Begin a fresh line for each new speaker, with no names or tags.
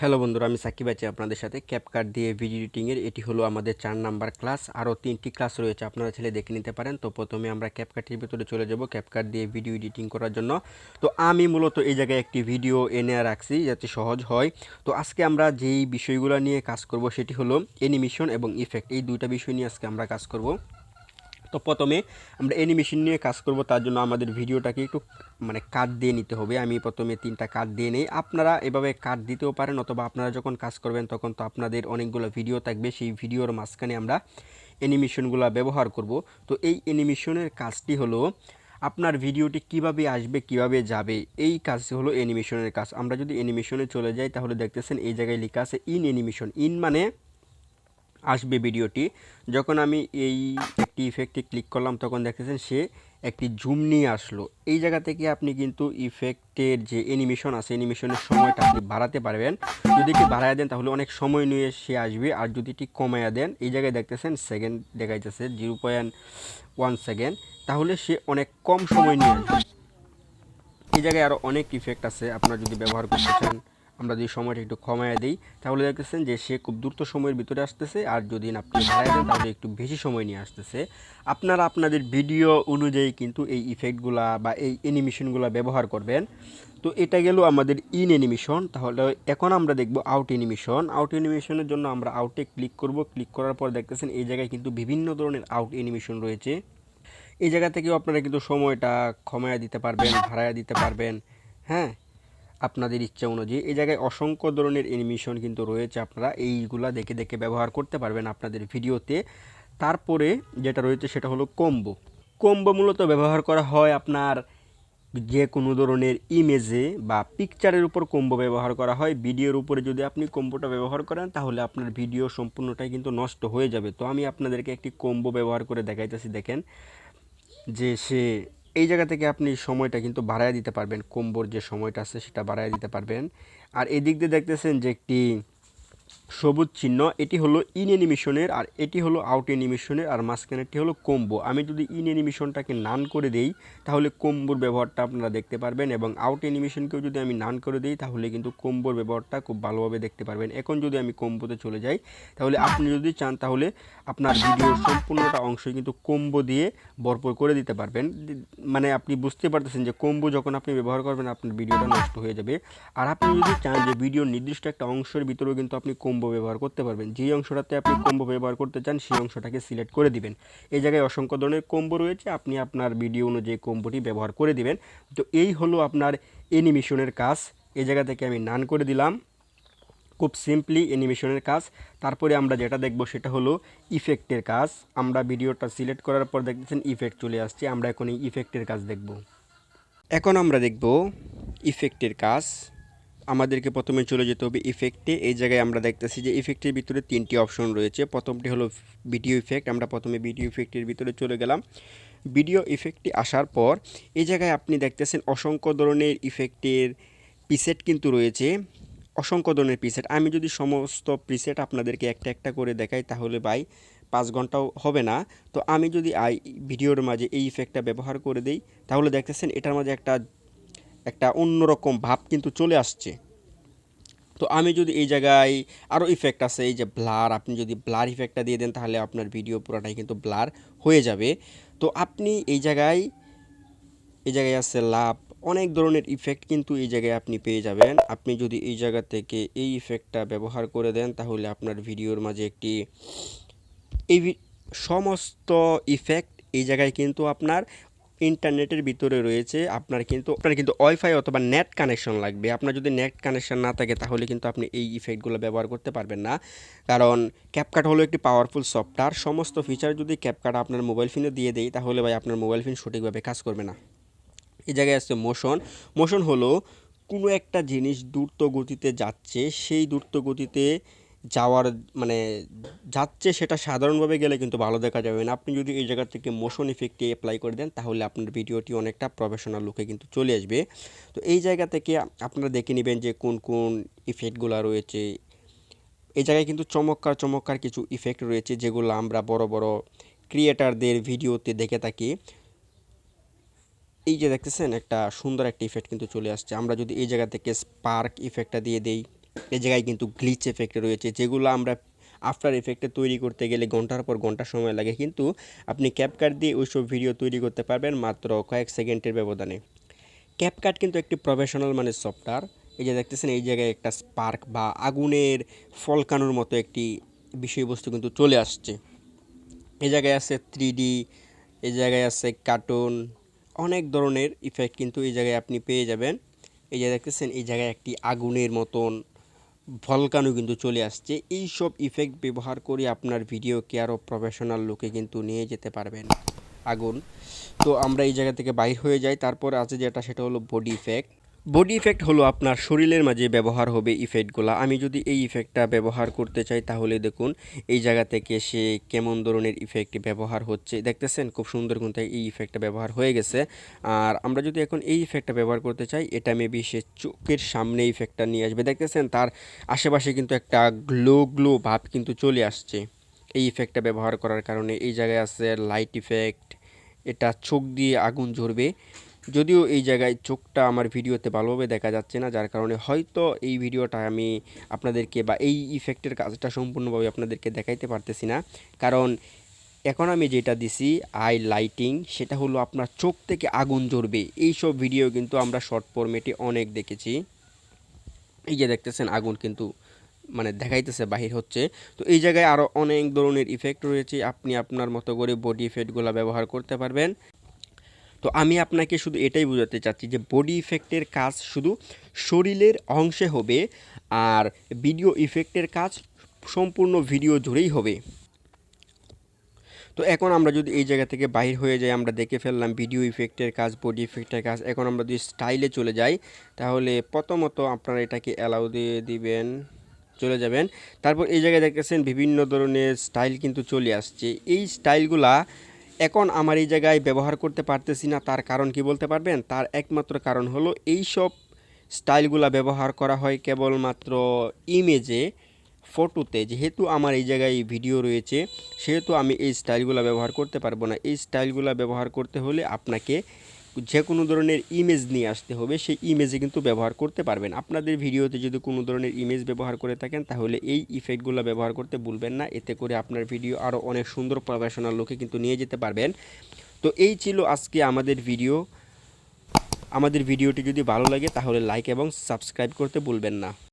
Hello বন্ধুরা, আমি সাকিব আছি আপনাদের সাথে ক্যাপকাট দিয়ে ভিডিও এডিটিংয়ের। এটি হলো আমাদের 4 নাম্বার ক্লাস। আরও 3টি ক্লাস রয়েছে, আপনারা চাইলে দেখে নিতে পারেন। তো প্রথমে আমরা ক্যাপকাটের ভিতরে চলে যাব ক্যাপকাট দিয়ে ভিডিও এডিটিং করার জন্য। তো আমি মূলত এই জায়গায় একটি ভিডিও এনে রাখছি যাতে সহজ হয়। তো আজকে আমরা যেই বিষয়গুলো নিয়ে কাজ করব সেটি হলো অ্যানিমেশন এবং ইফেক্ট। এই দুইটা বিষয় নিয়ে আজকে আমরা কাজ করব। তো প্রথমে আমরা অ্যানিমেশন নিয়ে কাজ করব, তার জন্য আমাদের ভিডিওটাকে একটু কাট দিয়ে নিতে হবে। আমি প্রথমে 3টা কাট দিয়ে নেই। আপনারা এভাবে কাট দিতেও পারেন, অথবা আপনারা যখন কাজ করবেন তখন তো আপনাদের অনেকগুলো ভিডিও থাকবে, সেই ভিডিওর মাঝখানে আমরা অ্যানিমেশনগুলো ব্যবহার করব। তো এই অ্যানিমেশনের কাজটি হলো আপনার ভিডিওটি কিভাবে আসবে কিভাবে যাবে, এই কাজটি হলো অ্যানিমেশনের কাজ। আমরা যদি অ্যানিমেশনে চলে যাই তাহলে দেখতেছেন এই জায়গায় লেখা আছে ইন অ্যানিমেশন। ইন মানে আসবে ভিডিওটি। যখন আমি এই একটি ইফেক্টে ক্লিক করলাম তখন দেখতেছেন সে একটি জুম নিয়ে আসলো। এই জায়গা থেকে আপনি কিন্তু ইফেক্টের যে অ্যানিমেশন আছে অ্যানিমেশনের সময়টা আপনি বাড়াতে পারবেন। যদি এটি বাড়ায় দেন তাহলে অনেক সময় নিয়ে সে আসবে, আর যদি এটি কমায়া দেন, এই জায়গায় দেখতেছেন সেকেন্ড দেখাইতেছে 0.1 সেকেন্ড, তাহলে সে অনেক কম সময় নিয়ে আসবে। এই জায়গায় আরও অনেক ইফেক্ট আছে, আপনারা যদি ব্যবহার করতে চান। আমরা যদি সময়টা একটু কমায় দিই তাহলে দেখতেছেন যে সে খুব দ্রুত সময়ের ভিতরে আসতেছে, আর যদি আপনি বাড়ায় দেন তাহলে একটু বেশি সময় নিয়ে আসতেছে। আপনারা আপনাদের ভিডিও অনুযায়ী কিন্তু এই ইফেক্টগুলা বা এই অ্যানিমেশনগুলো ব্যবহার করবেন। তো এটা গেল আমাদের ইন অ্যানিমেশন। তাহলে এখন আমরা দেখব আউট অ্যানিমেশন। আউট অ্যানিমেশনের জন্য আমরা আউটে ক্লিক করব। ক্লিক করার পর দেখতেছেন এই জায়গায় কিন্তু বিভিন্ন ধরনের আউট অ্যানিমেশন রয়েছে। এই জায়গা থেকেও আপনারা কিন্তু সময়টা কমায়া দিতে পারবেন, বাড়ায়া দিতে পারবেন, হ্যাঁ, আপনাদের ইচ্ছা অনুযায়ী। এই জায়গায় অসংখ্য ধরনের অ্যানিমেশন কিন্তু রয়েছে, আপনারা এইগুলা দেখে দেখে ব্যবহার করতে পারবেন আপনাদের ভিডিওতে। তারপরে যেটা রয়েছে সেটা হলো কম্বো। কম্বো মূলত ব্যবহার করা হয় আপনার যে কোনো ধরনের ইমেজে বা পিকচারের উপর কম্বো ব্যবহার করা হয়। ভিডিওর উপরে যদি আপনি কম্বোটা ব্যবহার করেন তাহলে আপনার ভিডিও সম্পূর্ণটাই কিন্তু নষ্ট হয়ে যাবে। তো আমি আপনাদেরকে একটি কম্বো ব্যবহার করে দেখাইতেছি। দেখেন যে সে এই জায়গা থেকে আপনি সময়টা কিন্তু বাড়ায় দিতে পারবেন, কম্বোর যে সময়টা আছে সেটা বাড়ায় দিতে পারবেন। আর এদিক দিয়ে দেখতেছেন যে একটি সবুজ চিহ্ন, এটি হলো ইন অ্যানিমেশনের, আর এটি হলো আউট অ্যানিমেশনের, আর মাঝখানেরটি হলো কম্বো। আমি যদি ইন অ্যানিমেশনটাকে নান করে দেই তাহলে কম্বোর ব্যবহারটা আপনারা দেখতে পারবেন, এবং আউট অ্যানিমেশনকেও যদি আমি নান করে দিই তাহলে কিন্তু কম্বোর ব্যবহারটা খুব ভালোভাবে দেখতে পারবেন। এখন যদি আমি কম্বোতে চলে যাই তাহলে আপনি যদি চান তাহলে আপনার ভিডিওর সম্পূর্ণটা অংশই কিন্তু কম্বো দিয়ে ভরপুর করে দিতে পারবেন। মানে আপনি বুঝতে পারতেছেন যে কম্বো যখন আপনি ব্যবহার করবেন আপনার ভিডিওটা নষ্ট হয়ে যাবে। আর আপনি যদি চান যে ভিডিওর নির্দিষ্ট একটা অংশের ভিতরেও কিন্তু আপনি কম্বো ব্যবহার করতে পারবেন। যেই অংশটাতে আপনি কম্বো ব্যবহার করতে চান সেই অংশটাকে সিলেক্ট করে দিবেন। এই জায়গায় অসংখ্য ধরনের কম্বো রয়েছে, আপনি আপনার ভিডিও অনুযায়ী কম্বোটি ব্যবহার করে দিবেন। তো এই হলো আপনার অ্যানিমেশনের কাজ। এই জায়গা থেকে আমি নান করে দিলাম। খুব সিম্পলি অ্যানিমেশনের কাজ। তারপরে আমরা যেটা দেখব সেটা হলো ইফেক্টের কাজ। আমরা ভিডিওটা সিলেক্ট করার পর দেখতেছেন ইফেক্ট চলে আসছে। আমরা এখন এই ইফেক্টের কাজ দেখব। এখন আমরা দেখব ইফেক্টের কাজ। আমাদেরকে প্রথমে চলে যেতে হবে ইফেক্টে। এই জায়গায় আমরা দেখতেছি যে ইফেক্টের ভিতরে 3টি অপশন রয়েছে। প্রথমটি হলো ভিডিও ইফেক্ট। আমরা প্রথমে ভিডিও ইফেক্টের ভিতরে চলে গেলাম। ভিডিও ইফেক্টটি আসার পর এই জায়গায় আপনি দেখতেছেন অসংখ্য ধরনের ইফেক্টের প্রিসেট কিন্তু রয়েছে, অসংখ্য ধরনের প্রিসেট। আমি যদি সমস্ত প্রিসেট আপনাদেরকে একটা একটা করে দেখাই তাহলে ভাই 5 ঘন্টাও হবে না। তো আমি যদি ভিডিওর মাঝে এই ইফেক্টটা ব্যবহার করে দেই তাহলে দেখতেছেন এটার মাঝে একটা অন্যরকম ভাব কিন্তু চলে আসছে। তো আমি যদি এই জায়গায় আরও ইফেক্ট আছে, এই যে ব্লার, আপনি যদি ব্লার ইফেক্টটা দিয়ে দেন তাহলে আপনার ভিডিও পুরোটাই কিন্তু ব্লার হয়ে যাবে। তো আপনি এই জায়গায় আছে লাভ, অনেক ধরনের ইফেক্ট কিন্তু এই জায়গায় আপনি পেয়ে যাবেন। আপনি যদি এই জায়গা থেকে এই ইফেক্টটা ব্যবহার করে দেন তাহলে আপনার ভিডিওর মাঝে এই সমস্ত ইফেক্ট এই জায়গায় কিন্তু আপনার ইন্টারনেটের ভিতরে রয়েছে। আপনার কিন্তু ওয়াইফাই অথবা নেট কানেকশন লাগবে। আপনার যদি নেট কানেকশন না থাকে তাহলে কিন্তু আপনি এই ইফেক্টগুলো ব্যবহার করতে পারবেন না, কারণ ক্যাপকাট হলো একটি পাওয়ারফুল সফটওয়্যার। সমস্ত ফিচার যদি ক্যাপকাট আপনার মোবাইল ফোনে দিয়ে দেয় তাহলে ভাই আপনার মোবাইল ফোন সঠিকভাবে কাজ করবে না। এই জায়গায় আছে মোশন। মোশন হলো কোনো একটা জিনিস দ্রুত গতিতে যাচ্ছে, সেই দ্রুত গতিতে যাওয়ার মানে যাচ্ছে সেটা সাধারণভাবে গেলে কিন্তু ভালো দেখা যাবে না। আপনি যদি এই জায়গা থেকে মোশন ইফেক্টটি অ্যাপ্লাই করে দেন তাহলে আপনার ভিডিওটি অনেকটা প্রফেশনাল লুকে কিন্তু চলে আসবে। তো এই জায়গা থেকে আপনারা দেখে নেবেন যে কোন কোন ইফেক্টগুলো রয়েছে। এই জায়গায় কিন্তু চমৎকার চমৎকার কিছু ইফেক্ট রয়েছে যেগুলো আমরা বড় বড় ক্রিয়েটারদের ভিডিওতে দেখে থাকি। এই যে দেখতেছেন একটা সুন্দর একটা ইফেক্ট কিন্তু চলে আসছে। আমরা যদি এই জায়গা থেকে স্পার্ক ইফেক্টটা দিয়ে দেই এই জায়গায় কিন্তু গ্লিচ এফেক্ট রয়েছে, যেগুলো আমরা আফটার এফেক্টে তৈরি করতে গেলে ঘন্টার পর ঘন্টা সময় লাগে, কিন্তু আপনি ক্যাপকাট দিয়ে ওইসব ভিডিও তৈরি করতে পারবেন মাত্র কয়েক সেকেন্ডের ব্যবধানে। ক্যাপকাট কিন্তু একটি প্রফেশনাল মানের সফটওয়্যার। এই যে দেখতেছেন এই জায়গায় একটা স্পার্ক বা আগুনের ফলকানোর মতো একটি বিষয়বস্তু কিন্তু চলে আসছে। এই জায়গায় আছে 3D, এই জায়গায় আছে কার্টুন, অনেক ধরনের ইফেক্ট কিন্তু এই জায়গায় আপনি পেয়ে যাবেন। এই যে দেখতেছেন এই জায়গায় একটি আগুনের মতন ভলকানো কিন্তু চলে আসছে। এই সব ইফেক্ট ব্যবহার করে আপনার ভিডিওকে আরও প্রফেশনাল লুকে কিন্তু নিয়ে যেতে পারবেন। আগুন, তো আমরা এই জায়গা থেকে বাইর হয়ে যাই। তারপর আছে যেটা, সেটা হলো বডি ইফেক্ট। বডি ইফেক্ট হলো আপনার শরীরের মাঝে ব্যবহার হবে ইফেক্টগুলো। আমি যদি এই ইফেক্টটা ব্যবহার করতে চাই তাহলে দেখুন এই জায়গা থেকে সে কেমন ধরনের ইফেক্ট ব্যবহার হচ্ছে, দেখতেছেন খুব সুন্দর কিন্তু এই ইফেক্টটা ব্যবহার হয়ে গেছে। আর আমরা যদি এখন এই ইফেক্টটা ব্যবহার করতে চাই, এটা মেবি সে চোখের সামনে ইফেক্টটা নিয়ে আসবে, দেখতেছেন তার আশেপাশে কিন্তু একটা গ্লো গ্লো ভাব কিন্তু চলে আসছে এই ইফেক্টটা ব্যবহার করার কারণে। এই জায়গায় আছে লাইট ইফেক্ট, এটা চোখ দিয়ে আগুন ঝরবে। যদিও এই জায়গায় চোখটা আমার ভিডিওতে ভালোভাবে দেখা যাচ্ছে না, যার কারণে হয়তো এই ভিডিওটা আমি আপনাদেরকে বা এই ইফেক্টের কাজটা সম্পূর্ণভাবে আপনাদেরকে দেখাইতে পারতেছি না। কারণ এখন আমি যেটা দিছি আই লাইটিং, সেটা হলো আপনার চোখ থেকে আগুন জ্বলবে। এইসব ভিডিও কিন্তু আমরা শর্ট ফরম্যাটে অনেক দেখেছি। এই যে দেখতেছেন আগুন কিন্তু মানে দেখাইতেছে বাহির হচ্ছে। তো এই জায়গায় আরও অনেক ধরনের ইফেক্ট রয়েছে, আপনি আপনার মতো করে বডি ইফেক্টগুলো ব্যবহার করতে পারবেন। তো আমি আপনাকে শুধু এটাই বোঝাতে চাচ্ছি যে বডি ইফেক্টের কাজ শুধু শরীরের অংশে হবে, আর ভিডিও ইফেক্টের কাজ সম্পূর্ণ ভিডিও জুড়েই হবে। তো এখন আমরা যদি এই জায়গা থেকে বাইর হয়ে যাই, আমরা দেখে ফেললাম ভিডিও ইফেক্টের কাজ, বডি ইফেক্টের কাজ। এখন আমরা যদি স্টাইলে চলে যাই, তাহলে প্রথমত আপনারা এটাকে অ্যালাউ দিয়ে দিবেন, চলে যাবেন। তারপর এই জায়গায় দেখতেছেন বিভিন্ন ধরনের স্টাইল কিন্তু চলে আসছে। এই স্টাইলগুলা এখন আমার এই জায়গায় ব্যবহার করতে পারতেছি না, তার কারণ কি বলতে পারবেন? তার একমাত্র কারণ হলো এই সব স্টাইলগুলা ব্যবহার করা হয় কেবলমাত্র ইমেজে, ফটোতে। যেহেতু আমার এই জায়গায় ভিডিও রয়েছে, সেহেতু আমি এই স্টাইলগুলো ব্যবহার করতে পারবো না। এই স্টাইলগুলো ব্যবহার করতে হলে আপনাকে যে কোনো ধরনের ইমেজ নিয়ে আসতে হবে, সেই ইমেজে কিন্তু ব্যবহার করতে পারবেন। আপনাদের ভিডিওতে যদি কোনো ধরনের ইমেজ ব্যবহার করে থাকেন, তাহলে এই ইফেক্টগুলো ব্যবহার করতে ভুলবেন না। এতে করে আপনার ভিডিও আরও অনেক সুন্দর প্রফেশনাল লুকে কিন্তু নিয়ে যেতে পারবেন। তো এই ছিল আজকে আমাদের ভিডিও। আমাদের ভিডিওটি যদি ভালো লাগে তাহলে লাইক এবং সাবস্ক্রাইব করতে ভুলবেন না।